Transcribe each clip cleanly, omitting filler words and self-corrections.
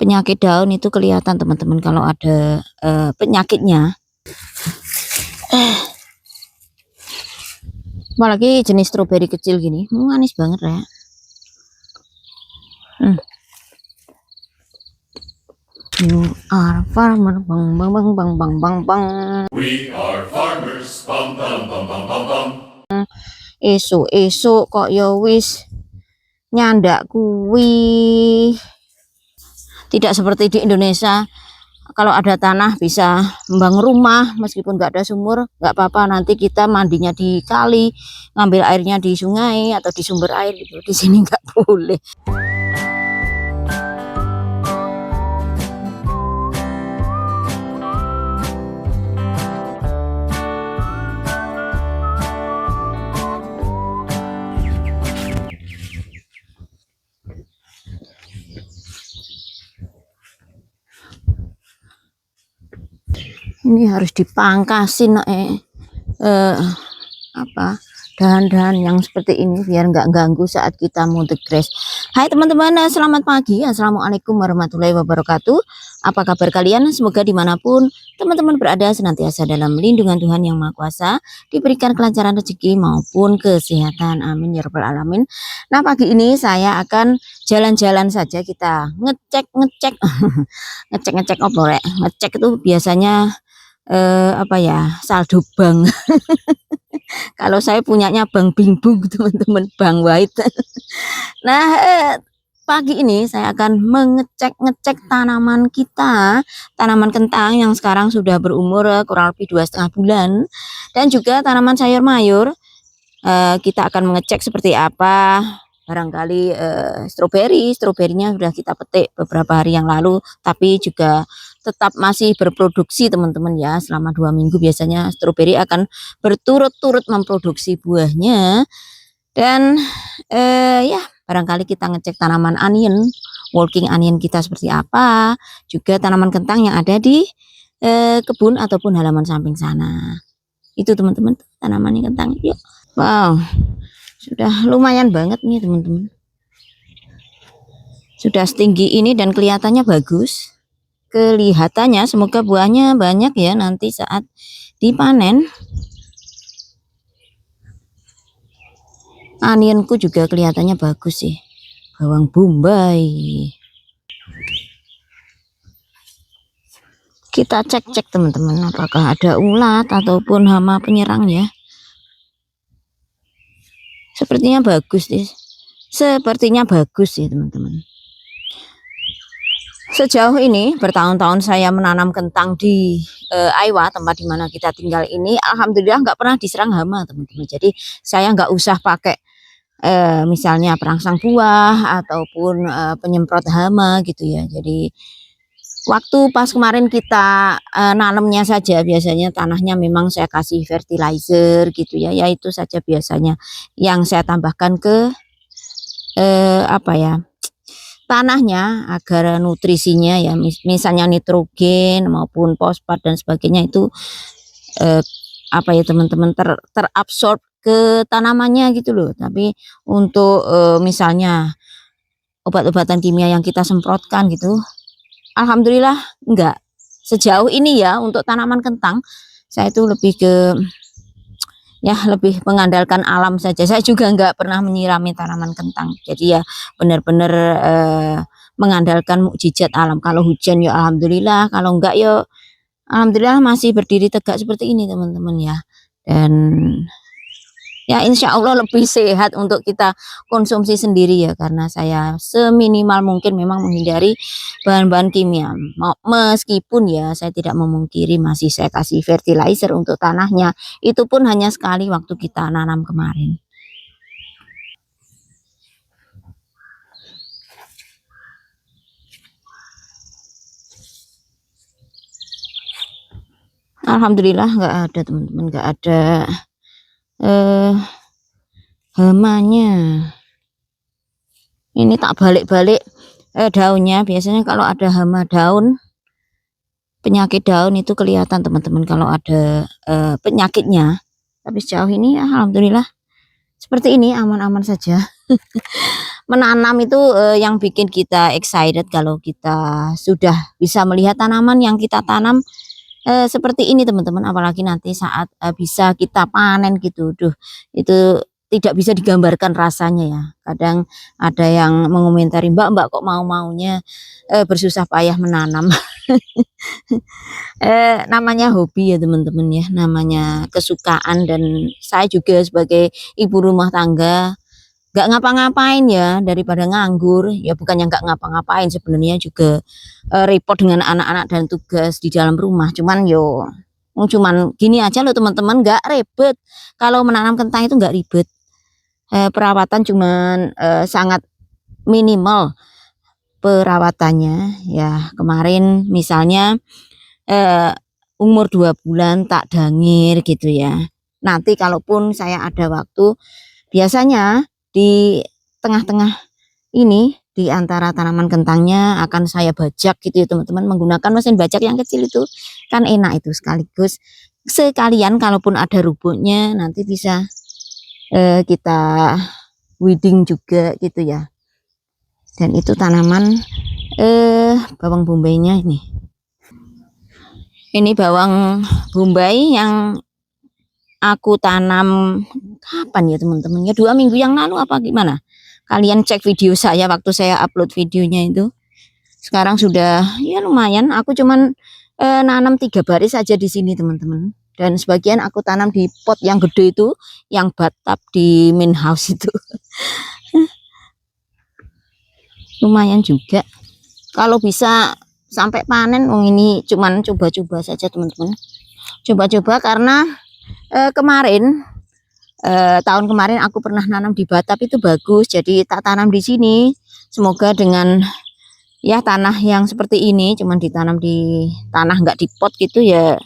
penyakit daun itu kelihatan teman-teman kalau ada penyakitnya. Apalagi jenis stroberi kecil gini, manis banget ya. You are farmer, bang bang bang bang bang bang bang. We are farmers, bum bum bum bum bum bum. Esuk kok ya wis nyandak kuwi. Tidak seperti di Indonesia, kalau ada tanah bisa membangun rumah meskipun nggak ada sumur, nggak apa-apa, nanti kita mandinya di kali, ngambil airnya di sungai atau di sumber air gitu. Di sini nggak boleh. Ini harus dipangkasin apa dahan-dahan yang seperti ini biar nggak ganggu saat kita mau grass. Hai teman-teman, selamat pagi. Assalamualaikum warahmatullahi wabarakatuh. Apa kabar kalian? Semoga dimanapun teman-teman berada senantiasa dalam lindungan Tuhan Yang Maha Kuasa, diberikan kelancaran rezeki maupun kesehatan, amin ya rabbal alamin. Nah, pagi ini saya akan jalan-jalan saja, kita ngecek ngecek apa rek? Ngecek itu biasanya apa ya, saldo bank. Kalau saya punyanya Bank Bingbung teman-teman, Bank White. Nah, pagi ini saya akan ngecek tanaman kita, tanaman kentang yang sekarang sudah berumur kurang lebih 2,5 bulan, dan juga tanaman sayur mayur. Kita akan mengecek seperti apa. Barangkali stroberinya sudah kita petik beberapa hari yang lalu, tapi juga tetap masih berproduksi teman-teman ya. Selama 2 minggu biasanya stroberi akan berturut-turut memproduksi buahnya. Dan ya barangkali kita ngecek tanaman onion, walking onion kita seperti apa, juga tanaman kentang yang ada di kebun ataupun halaman samping sana. Itu teman-teman, tanaman kentang. Yuk. Wow, sudah lumayan banget nih teman-teman. Sudah setinggi ini dan kelihatannya bagus. Kelihatannya semoga buahnya banyak ya nanti saat dipanen. Onionku juga kelihatannya bagus sih, bawang bombay. Kita cek teman-teman, apakah ada ulat ataupun hama penyerang ya. Sepertinya bagus sih teman-teman. Sejauh ini bertahun-tahun saya menanam kentang di Aiwa, tempat dimana kita tinggal ini, alhamdulillah nggak pernah diserang hama teman-teman. Jadi saya nggak usah pakai misalnya perangsang buah ataupun penyemprot hama gitu ya. Jadi waktu pas kemarin kita nanamnya saja, biasanya tanahnya memang saya kasih fertilizer gitu ya, yaitu saja biasanya yang saya tambahkan ke apa ya, tanahnya agar nutrisinya ya, misalnya nitrogen maupun fosfat dan sebagainya itu apa ya teman-teman, terabsorb ke tanamannya gitu loh. Tapi untuk misalnya obat-obatan kimia yang kita semprotkan gitu, alhamdulillah enggak. Sejauh ini ya untuk tanaman kentang saya itu lebih ke ya lebih mengandalkan alam saja. Saya juga enggak pernah menyirami tanaman kentang. Jadi ya benar-benar mengandalkan mukjizat alam. Kalau hujan ya alhamdulillah, kalau enggak ya alhamdulillah masih berdiri tegak seperti ini teman-teman ya. Dan ya insya Allah lebih sehat untuk kita konsumsi sendiri ya, karena saya seminimal mungkin memang menghindari bahan-bahan kimia. Meskipun ya saya tidak memungkiri masih saya kasih fertilizer untuk tanahnya, itu pun hanya sekali waktu kita nanam kemarin. Alhamdulillah nggak ada teman-teman, nggak ada hamanya. Ini tak balik-balik daunnya. Biasanya kalau ada hama daun, penyakit daun itu kelihatan teman-teman kalau ada penyakitnya. Tapi sejauh ini alhamdulillah seperti ini, aman-aman saja. menanam itu yang bikin kita excited kalau kita sudah bisa melihat tanaman yang kita tanam seperti ini teman-teman, apalagi nanti saat bisa kita panen gitu. Duh, itu tidak bisa digambarkan rasanya ya. Kadang ada yang mengomentari, Mbak kok mau-maunya bersusah payah menanam. Namanya hobi ya teman-teman ya, namanya kesukaan, dan saya juga sebagai ibu rumah tangga nggak ngapa-ngapain ya, daripada nganggur ya, bukannya nggak ngapa-ngapain sebenarnya juga repot dengan anak-anak dan tugas di dalam rumah, cuman yo cuman gini aja loh teman-teman, nggak ribet. Kalau menanam kentang itu nggak ribet, perawatan cuman sangat minimal perawatannya ya. Kemarin misalnya umur 2 bulan tak dangir gitu ya. Nanti kalaupun saya ada waktu, biasanya di tengah-tengah ini, di antara tanaman kentangnya akan saya bajak gitu ya teman-teman, menggunakan mesin bajak yang kecil itu, kan enak itu, sekalian kalaupun ada rumputnya nanti bisa kita weeding juga gitu ya. Dan itu tanaman bawang bombaynya ini bawang bombay yang aku tanam kapan ya teman-teman ya, 2 minggu yang lalu apa gimana, kalian cek video saya waktu saya upload videonya itu. Sekarang sudah ya lumayan, aku cuman nanam 3 baris aja di sini teman-teman, dan sebagian aku tanam di pot yang gede itu, yang bathtub di main house itu. Lumayan juga kalau bisa sampai panen. Ini cuman coba-coba saja teman-teman, coba-coba karena kemarin tahun kemarin aku pernah nanam di bathtub itu bagus, jadi tak tanam di sini. Semoga dengan ya tanah yang seperti ini, cuman ditanam di tanah nggak di pot gitu ya,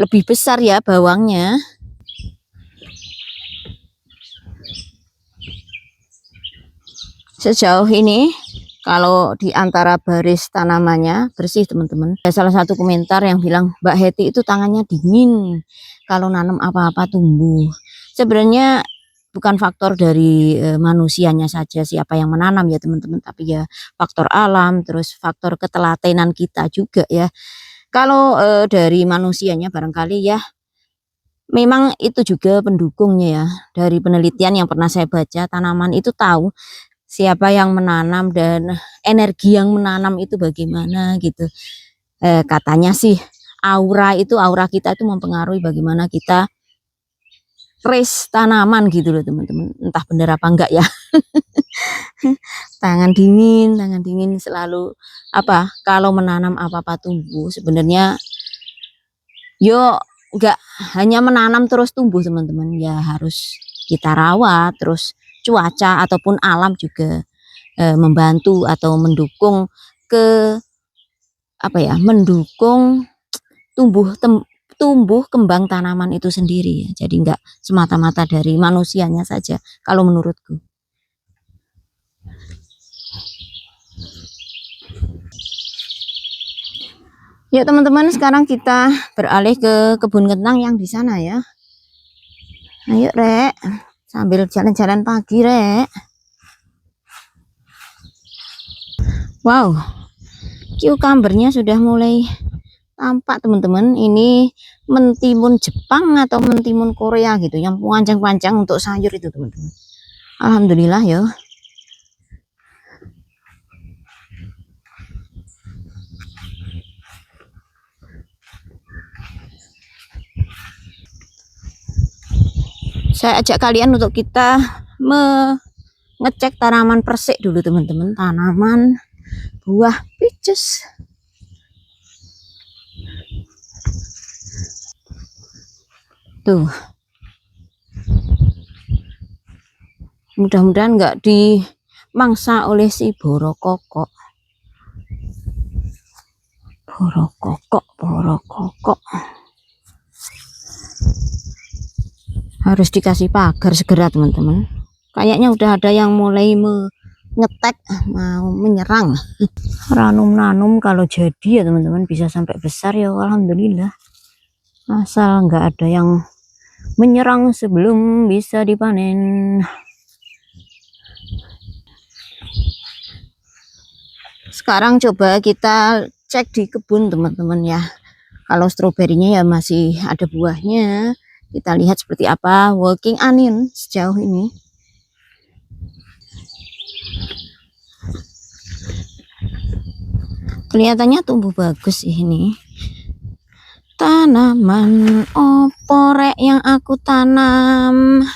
lebih besar ya bawangnya. Sejauh ini kalau di antara baris tanamannya bersih teman-teman. Ada salah satu komentar yang bilang, Mbak Heti itu tangannya dingin kalau nanam apa-apa tumbuh. Sebenarnya bukan faktor dari manusianya saja siapa yang menanam ya teman-teman, tapi ya faktor alam, terus faktor ketelatenan kita juga ya. Kalau dari manusianya barangkali ya memang itu juga pendukungnya ya. Dari penelitian yang pernah saya baca, tanaman itu tahu siapa yang menanam dan energi yang menanam itu bagaimana gitu. Katanya sih aura kita itu mempengaruhi bagaimana kita raise tanaman gitu loh teman-teman. Entah benar apa enggak ya. tangan dingin selalu apa, kalau menanam apa-apa tumbuh. Sebenarnya yo enggak hanya menanam terus tumbuh teman-teman, ya harus kita rawat, terus cuaca ataupun alam juga membantu atau mendukung ke apa ya, mendukung tumbuh kembang tanaman itu sendiri ya. Jadi enggak semata-mata dari manusianya saja kalau menurutku. Ya teman-teman, sekarang kita beralih ke kebun kentang yang di sana ya. Ayo Rek, sambil jalan-jalan pagi Rek. Wow, cucumbernya sudah mulai tampak teman-teman. Ini mentimun Jepang atau mentimun Korea gitu, yang panjang-panjang untuk sayur itu teman-teman. Alhamdulillah ya. Saya ajak kalian untuk kita ngecek tanaman persik dulu teman-teman, tanaman buah peaches. Tuh, mudah-mudahan nggak dimangsa oleh si borokokok. Borokokok harus dikasih pagar segera teman-teman. Kayaknya udah ada yang mulai ngetek, mau menyerang. Ranum-ranum kalau jadi ya teman-teman bisa sampai besar ya, alhamdulillah. Asal nggak ada yang menyerang sebelum bisa dipanen. Sekarang coba kita cek di kebun teman-teman ya. Kalau stroberinya ya masih ada buahnya. Kita lihat seperti apa working onion sejauh ini. Kelihatannya tumbuh bagus ini. Tanaman oporek yang aku tanam.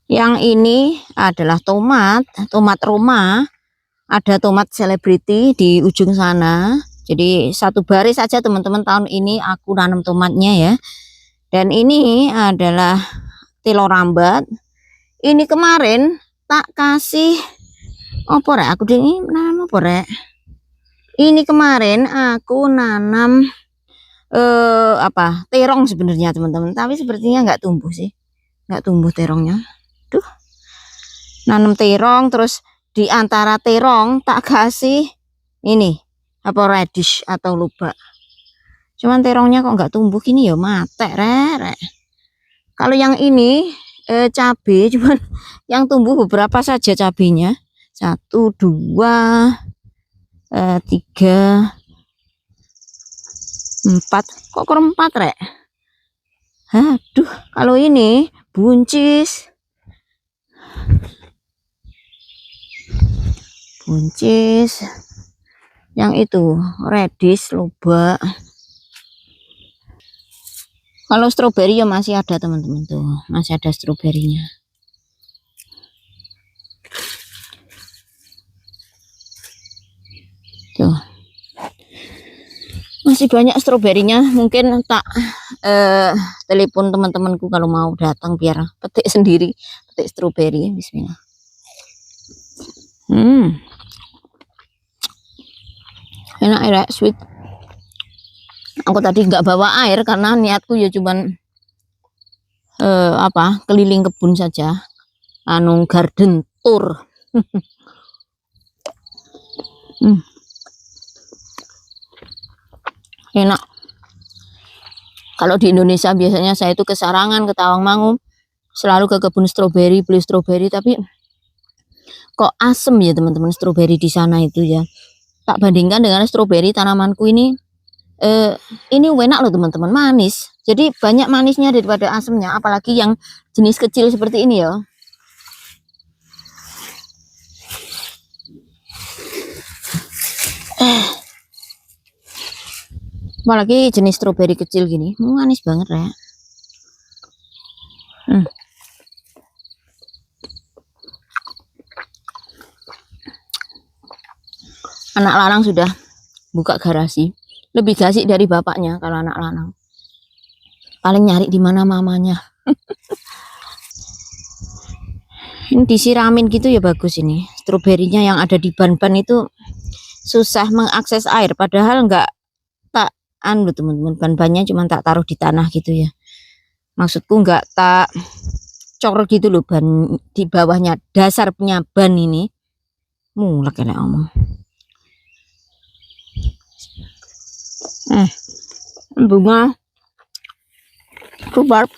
Yang ini adalah tomat Roma. Ada tomat selebriti di ujung sana. Jadi satu baris saja teman-teman, tahun ini aku nanam tomatnya ya. Dan ini adalah telur rambat. Ini kemarin tak kasih oporek. Aku ini nanam oporek. Ini kemarin aku nanam terong sebenarnya teman-teman, tapi sepertinya nggak tumbuh sih, nggak tumbuh terongnya. Duh, nanam terong, terus di antara terong tak kasih ini radish atau lubak, cuman terongnya kok nggak tumbuh gini ya, mate rek. Kalau yang ini cabe, cuman yang tumbuh beberapa saja cabenya, 1, 2, 3, 4, kok kurang 4 rek. Aduh, kalau ini buncis yang itu radish lobak. Kalau stroberi ya masih ada teman-teman, tuh masih ada stroberinya. Tuh masih banyak stroberinya. Mungkin tak telepon teman-temanku kalau mau datang biar petik sendiri, petik stroberi. Bismillah. Enak ya, sweet. Aku tadi nggak bawa air karena niatku ya cuman keliling kebun saja, garden tour. Enak. Kalau di Indonesia biasanya saya itu ke Sarangan, ke Tawangmangu, selalu ke kebun stroberi, beli stroberi, tapi kok asem ya teman-teman stroberi di sana itu ya. Tak bandingkan dengan stroberi tanamanku ini enak loh teman-teman, manis. Jadi banyak manisnya daripada asemnya, apalagi yang jenis kecil seperti ini ya. Apalagi jenis stroberi kecil gini, manis banget ya. Anak lanang sudah buka garasi, lebih gasik dari bapaknya kalau anak lanang. Paling nyari di mana mamanya. Ini disiramin gitu ya bagus ini. Stroberinya yang ada di ban-ban itu susah mengakses air, padahal enggak tak teman-teman, ban-bannya cuma tak taruh di tanah gitu ya. Maksudku enggak tak cor gitu loh ban di bawahnya, dasar punya ban ini. Mulek ya omong. Bunga rhubarb.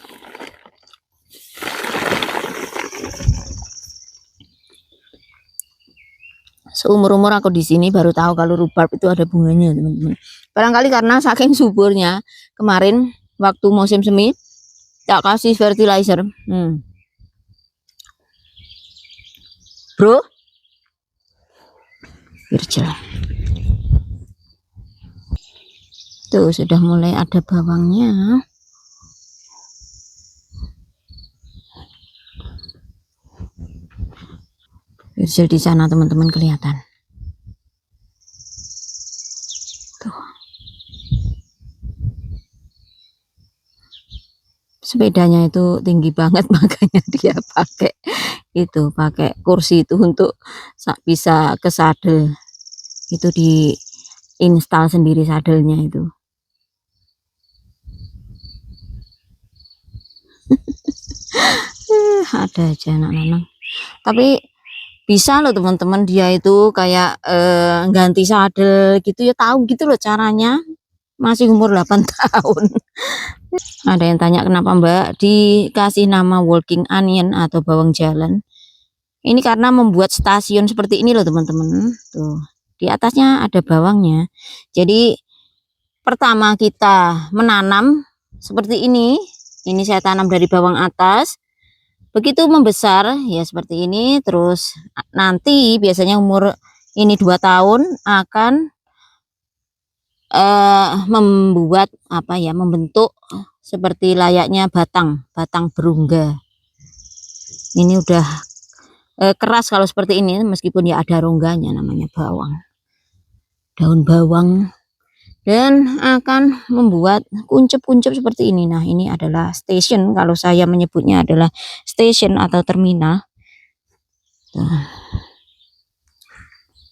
Seumur-umur aku di sini baru tahu kalau rhubarb itu ada bunganya teman-teman. Barangkali karena saking suburnya, kemarin waktu musim semi tak kasih fertilizer. Bro, Virgil. Tuh sudah mulai ada bawangnya. Virgil di sana teman-teman kelihatan. Tuh. Sepedanya itu tinggi banget, makanya dia pakai kursi itu untuk bisa ke sadel. Itu di install sendiri sadelnya itu. Ada aja anak lanang. Tapi Bisa loh teman-teman, dia itu kayak ganti sadel gitu ya, tahu gitu loh caranya, masih umur 8 tahun. Ada yang tanya kenapa Mbak dikasih nama walking onion atau bawang jalan. Ini karena membuat stasiun seperti ini loh teman-teman. Tuh, di atasnya ada bawangnya. Jadi pertama kita menanam seperti ini. Ini saya tanam dari bawang atas. Begitu membesar ya seperti ini, terus nanti biasanya umur ini 2 tahun akan membuat apa ya, membentuk seperti layaknya batang berungga. Ini udah keras kalau seperti ini, meskipun ya ada rongganya, namanya bawang, daun bawang, dan akan membuat kuncup-kuncup seperti ini. Nah, ini adalah station, kalau saya menyebutnya adalah station atau terminal. Tuh.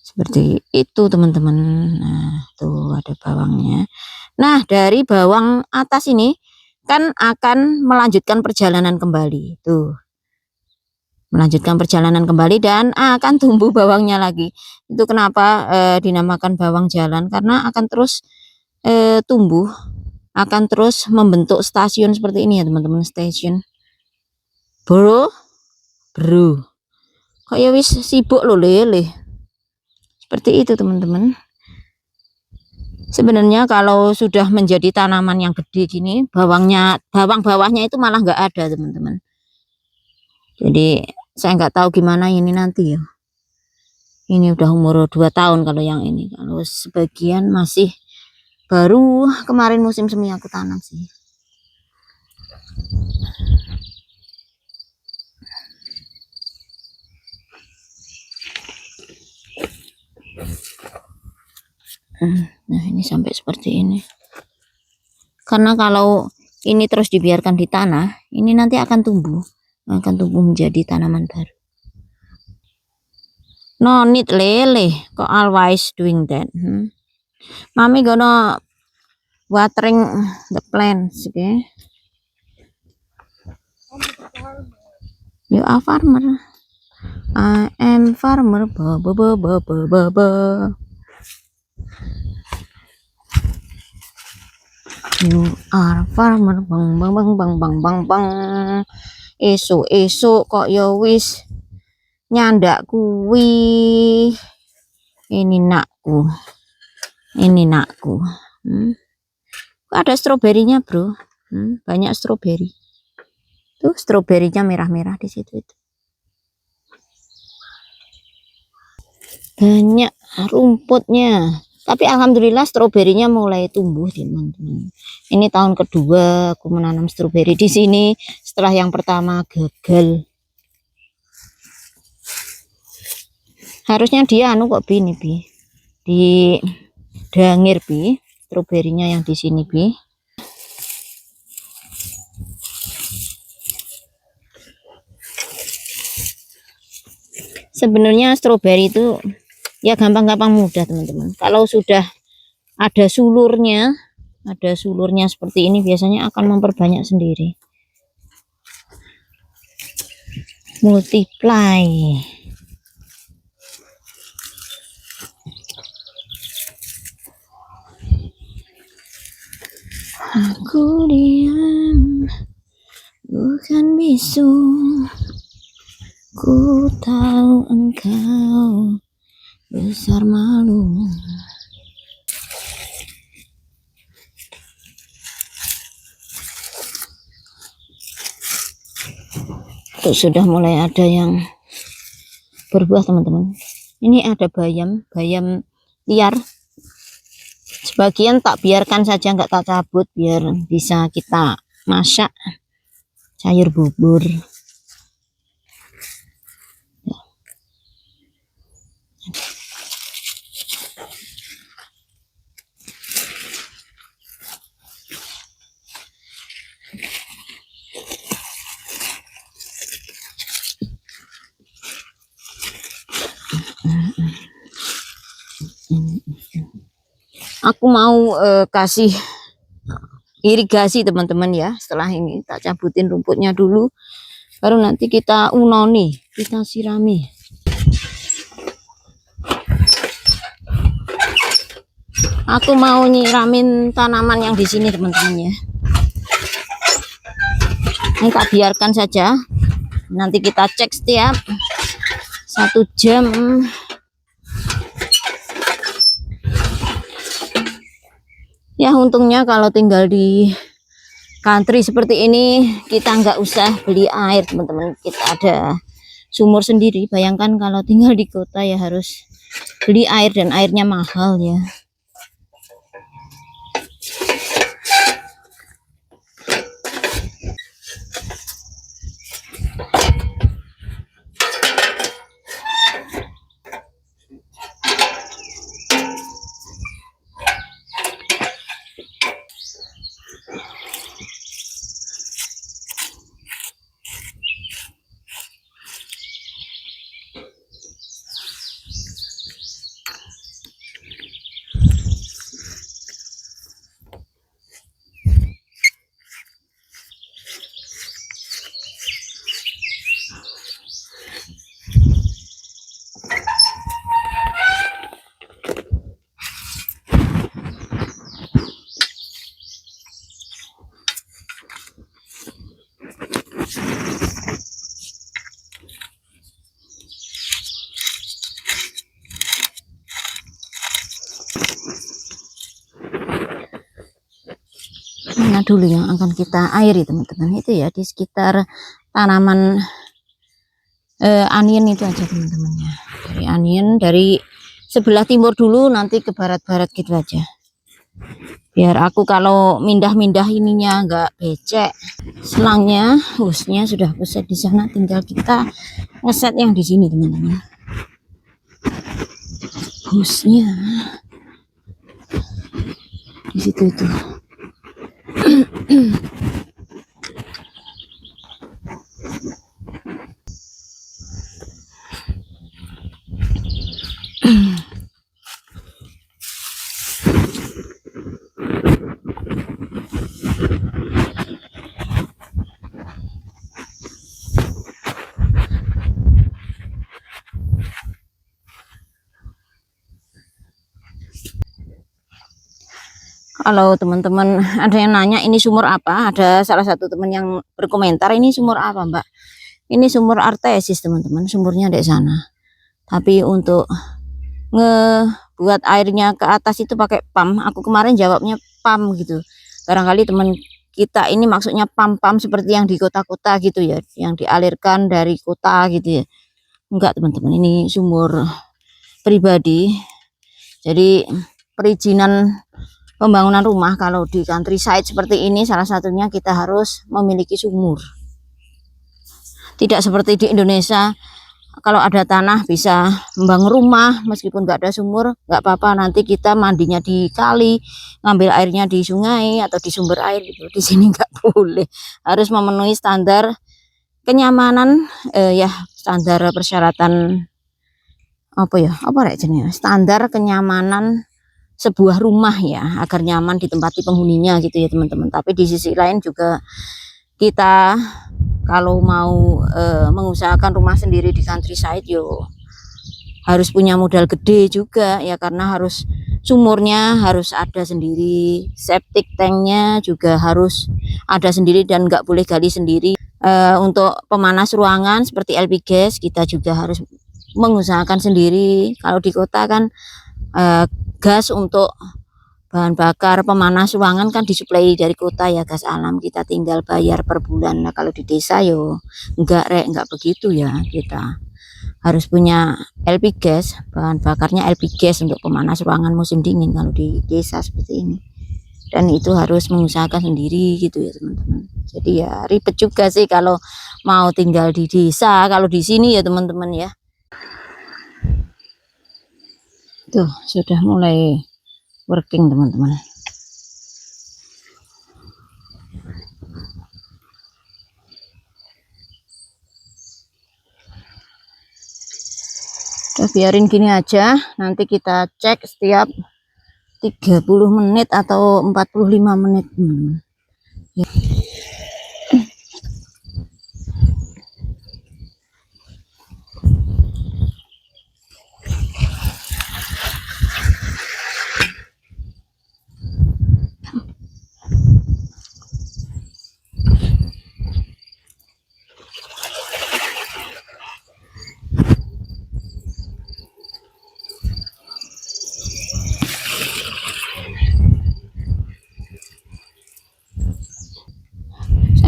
Seperti itu teman-teman. Nah, tuh ada bawangnya. Nah, dari bawang atas ini kan akan melanjutkan perjalanan kembali. Tuh. Melanjutkan perjalanan kembali dan akan tumbuh bawangnya lagi. Itu kenapa dinamakan bawang jalan, karena akan terus tumbuh, akan terus membentuk stasiun seperti ini ya teman-teman, stasiun. Bro, kok ya wis sibuk lo lele. Seperti itu teman-teman. Sebenarnya kalau sudah menjadi tanaman yang gede gini, bawang bawahnya itu malah nggak ada teman-teman. Jadi saya nggak tahu gimana ini nanti ya. Ini udah umur 2 tahun kalau yang ini. Kalau sebagian masih baru kemarin musim semi aku tanam sih. Nah, ini sampai seperti ini. Karena kalau ini terus dibiarkan di tanah, ini nanti akan tumbuh menjadi tanaman baru. No need lele, kok always doing that. Mommy gonna watering the plants, okay? You are farmer. I am farmer. You are farmer. Bang bang bang bang bang bang bang. Esok kok ya wis nyandak kuwi. Ini nakku. Ada stroberinya bro. Banyak stroberi. Tuh stroberinya merah-merah di situ itu. Banyak rumputnya. Tapi alhamdulillah stroberinya mulai tumbuh teman-teman. Ini tahun kedua aku menanam stroberi di sini setelah yang pertama gagal. Harusnya dia kok bi di dangir bi, stroberinya yang di sini bi. Sebenarnya stroberi itu ya gampang-gampang mudah teman-teman. Kalau sudah ada sulurnya seperti ini, biasanya akan memperbanyak sendiri, multiply. Aku diam, bukan bisu. Ku tahu engkau besar malu. Tuh sudah mulai ada yang berbuah teman-teman. Ini ada bayam liar. Sebagian tak biarkan saja, nggak tak cabut biar bisa kita masak sayur bubur. Aku mau kasih irigasi teman-teman ya. Setelah ini tak cabutin rumputnya dulu, baru nanti kita unoni, kita sirami. Aku mau nyiramin tanaman yang di sini teman-teman ya. Ini tak biarkan saja. Nanti kita cek setiap 1 jam. Ya untungnya kalau tinggal di country seperti ini kita nggak usah beli air teman-teman. Kita ada sumur sendiri. Bayangkan kalau tinggal di kota ya harus beli air dan airnya mahal ya. Mana dulu yang akan kita airi teman-teman, itu ya di sekitar tanaman onion itu aja teman-teman ya. Dari onion dari sebelah timur dulu, nanti ke barat-barat gitu aja. Biar aku kalau mindah-mindah ininya nggak becek. Selangnya, hostnya sudah aku set di sana, tinggal kita ngeset yang di sini teman-teman. Hostnya di situ itu. Kalau teman-teman ada yang nanya ini sumur apa, ada salah satu teman yang berkomentar ini sumur apa Mbak, ini sumur artesis teman-teman, sumurnya di sana. Tapi untuk ngebuat airnya ke atas itu pakai pump. Aku kemarin jawabnya pump gitu. Barangkali teman kita ini maksudnya pump seperti yang di kota-kota gitu ya, yang dialirkan dari kota gitu ya. Enggak teman-teman, ini sumur pribadi. Jadi perizinan pembangunan rumah kalau di countryside seperti ini salah satunya kita harus memiliki sumur. Tidak seperti di Indonesia, kalau ada tanah bisa membangun rumah meskipun nggak ada sumur nggak apa-apa, nanti kita mandinya di kali, ngambil airnya di sungai atau di sumber air gitu. Di sini nggak boleh, harus memenuhi standar kenyamanan ya, standar persyaratan apa ya, apa jenis standar kenyamanan sebuah rumah ya, agar nyaman ditempati penghuninya gitu ya teman-teman. Tapi di sisi lain juga kita kalau mau mengusahakan rumah sendiri di countryside yo harus punya modal gede juga ya, karena harus sumurnya harus ada sendiri, septic tanknya juga harus ada sendiri dan nggak boleh gali sendiri. Untuk pemanas ruangan seperti LP gas kita juga harus mengusahakan sendiri. Kalau di kota kan gas untuk bahan bakar pemanas ruangan kan disuplai dari kota ya, gas alam, kita tinggal bayar per bulan. Nah kalau di desa yo enggak begitu ya, kita harus punya LP gas, bahan bakarnya LP gas untuk pemanas ruangan musim dingin kalau di desa seperti ini, dan itu harus mengusahakan sendiri gitu ya teman-teman. Jadi ya ribet juga sih kalau mau tinggal di desa. Kalau di sini ya teman-teman ya, tuh sudah mulai working teman-teman. Udah biarin gini aja, nanti kita cek setiap 30 menit atau 45 menit ya.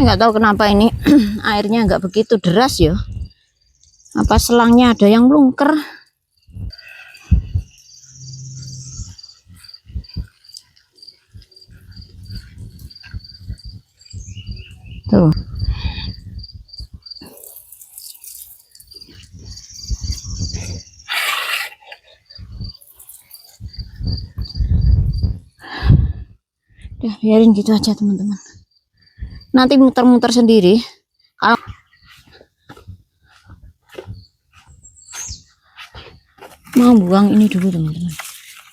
Nggak tahu kenapa ini airnya nggak begitu deras ya. Apa selangnya ada yang melungker? Tuh. Udah biarin gitu aja teman-teman. Nanti muter-muter sendiri. Kalau mau buang ini dulu teman-teman.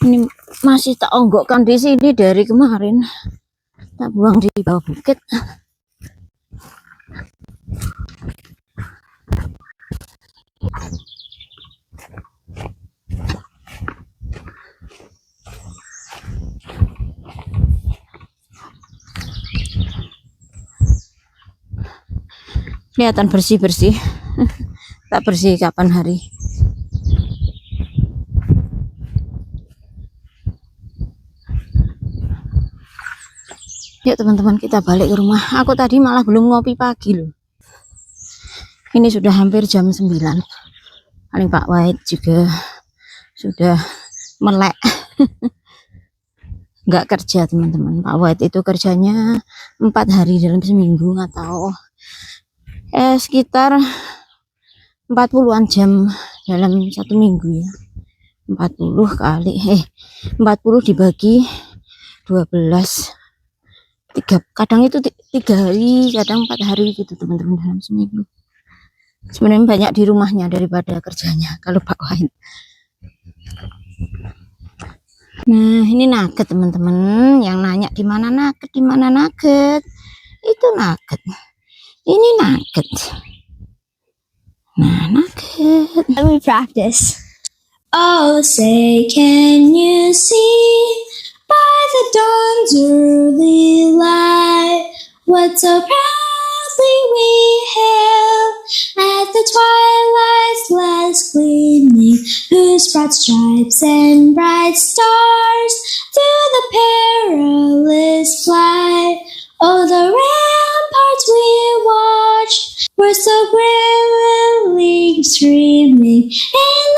Ini masih tak onggokkan di sini dari kemarin. Tak buang di bawah bukit. Kelihatan bersih-bersih. Tak bersih kapan hari. Yuk teman-teman, kita balik ke rumah. Aku tadi malah belum ngopi pagi loh. Ini sudah hampir jam 9. Paling Pak Wahid juga sudah melek. Nggak kerja teman-teman. Pak Wahid itu kerjanya 4 hari dalam seminggu atau sekitar 40-an jam dalam 1 minggu ya. 40 kali 40 dibagi 12, kadang itu 3 hari, kadang 4 hari gitu teman-teman dalam seminggu. Sebenarnya banyak di rumahnya daripada kerjanya kalau Pak Wahid. Nah ini nugget teman-teman, yang nanya di mana nugget, itu nugget, ini nugget. Nah nugget. Let me practice. Oh, say, can you see by the dawn's early light what so proudly we hailed at the twilight's last gleaming, whose broad stripes and bright stars through the perilous flight, oh, the ramparts we watched were so grimly streaming in